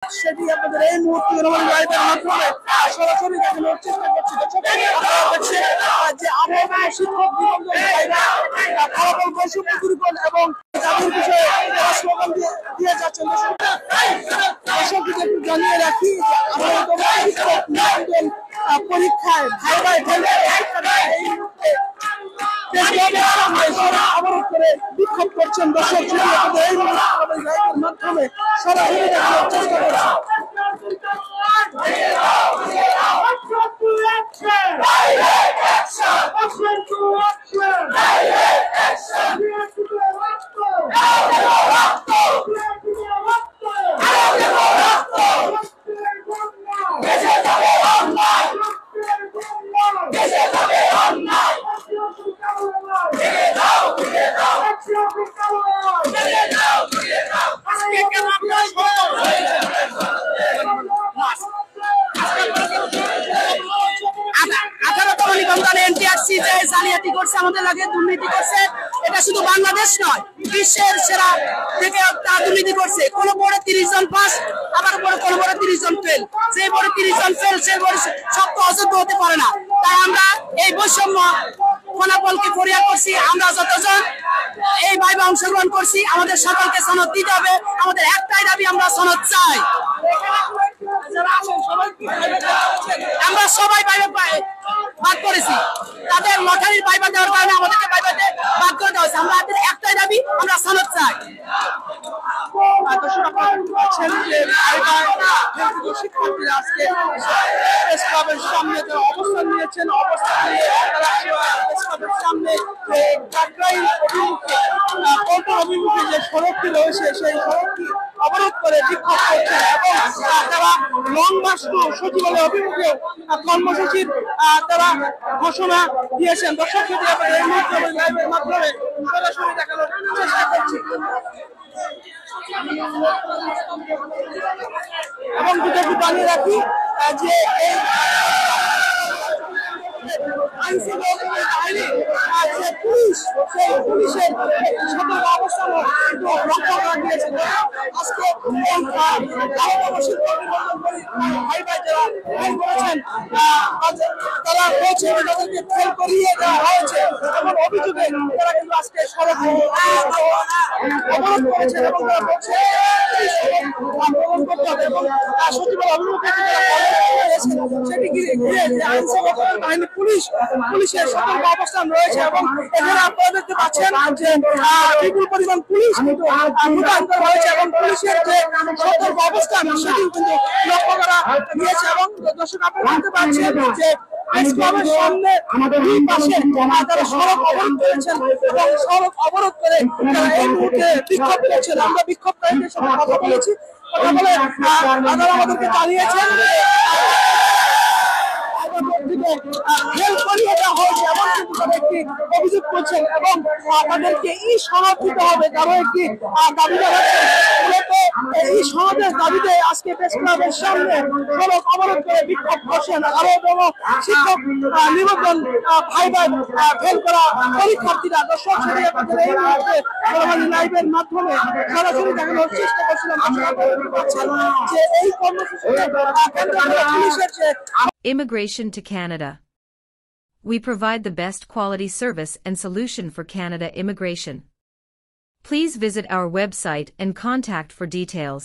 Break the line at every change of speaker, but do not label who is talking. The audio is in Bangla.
সেটি আপনাদের এই মুহূর্তে লাইভের মাধ্যমে সরাসরি দেখানোর চেষ্টা করছি। যে আবহাওয়া শিক্ষক নিবন্ধন ভাইরা ফলাফল বৈষম্য দূরীকরণ এবং জাতির বিষয়ে তারা স্লোগান দিয়ে যাচ্ছেন। দর্শকদের একটু জানিয়ে রাখি যে আবহাওয়া শিক্ষক নিবন্ধন পরীক্ষায় ভাই ফেল এই মুহূর্তে অবরোধ করে বিক্ষোভ করছেন। দর্শক এই মাধ্যমে সরাসরি দেখানোর চেষ্টা করছেন। জালিয়াতি করছে, আমাদের লাগে দুর্নীতি করছে। এটা শুধু বাংলাদেশ নয়, বিশ্বের সেরা থেকে তারা দুর্নীতি করছে। কোন বোর্ডে 30 জন পাস, আবার কোন বোর্ডে 30 জন ফেল। যে বোর্ডে 30 জন ফেল, সেই বোর্ডে সব তো অযোগ্য হতে পারে না। তাই আমরা এই বৈষম্য ফলাফলকে ফরিয়াদ করছি। আমরা যতজন এই ভাইবা অংশগ্রহণ করছি, আমাদের সকলকে সনদ দিতে হবে। আমাদের একটাই দাবি, আমরা সনদ চাই। আমরা সবাই ভাগ করেছি, তাদের লটারির ভাইবা দেওয়ার কারণে আমাদেরকে ভাইবাতে ভাগ করে দেওয়া হয়েছে। আমাদের একটাই দাবি, আমরা সনদ চাই। শিক্ষার্থীরা আজকে প্রেস ক্লাবের সামনে অবস্থান নিয়েছেন। অবস্থান নিয়ে প্রেস ক্লাবের সামনে অভিমুখে যে সড়কটি রয়েছে, সেই সড়কটি অবরোধ করে বিক্ষোভ করছেন এবং তারা লং মার্চ টু সচিবালয় অভিমুখে কর্মসূচির তারা ঘোষণা দিয়েছেন। দর্শক এই লাইভের মাধ্যমে সরাসরি দেখানোর চেষ্টা করছি। এবং দুটো জানিয়ে রাখি যে এই পুলিশ, সেই পুলিশের সতর্ক অবস্থান রক্ষা করা দিয়েছে। আজকে ভাই ভাই যারা ফেল করেছেন, তারা বলছে তাদেরকে ফেল করিয়ে দেওয়া হয়েছে এমন অভিযোগে তারা কিন্তু আজকে সড়ক অবরোধ করেছেন এবং তারা বলছে আন্দোলন করতে হবে এবং সচিবালয় অভিমুখে সেটি ঘিরে যে আইন শৃঙ্খলা বাহিনী পুলিশের সতর্ক অবস্থান রয়েছে এবং এখানে আপনারা দেখতে পাচ্ছেন যে বিপুল পরিমাণ পুলিশ কিন্তু মোতায়েন করা হয়েছে এবং পুলিশের যে সতর্ক অবস্থান সেটিও কিন্তু লক্ষ্য করা গিয়েছে। এবং দর্শক আপনারা দেখতে পাচ্ছেন যে প্রেসক্লাবের সামনে দুই পাশে তারা সড়ক অবরোধ করেছেন এবং সড়ক অবরোধ করে তারা এই মুহূর্তে বিক্ষোভ করছেন। আমরা বিক্ষোভকারীদের সাথে কথা বলেছি, কথা বলে তারা আমাদেরকে জানিয়েছেন অভিযোগ করছেন এবং তাদেরকে ই সনদ দিতে হবে। কারো একটি দাবি জানাচ্ছেন। মূলত এই সনদের দাবিতে আজকে প্রেস ক্লাবের সামনে সড়ক অবরোধ করে বিক্ষোভ করছেন আরো এবং শিক্ষক নিবন্ধন ভাইবা ফেল করা পরীক্ষার্থীরা। দর্শক সেটি আপনাদের এই মুহূর্তে লাইভের মাধ্যমে সরাসরি দেখানোর চেষ্টা করছিলাম। যে এই কর্মসূচিতে পুলিশের যে
Immigration to Canada. We provide the best quality service and solution for Canada immigration. Please visit our website and contact for details.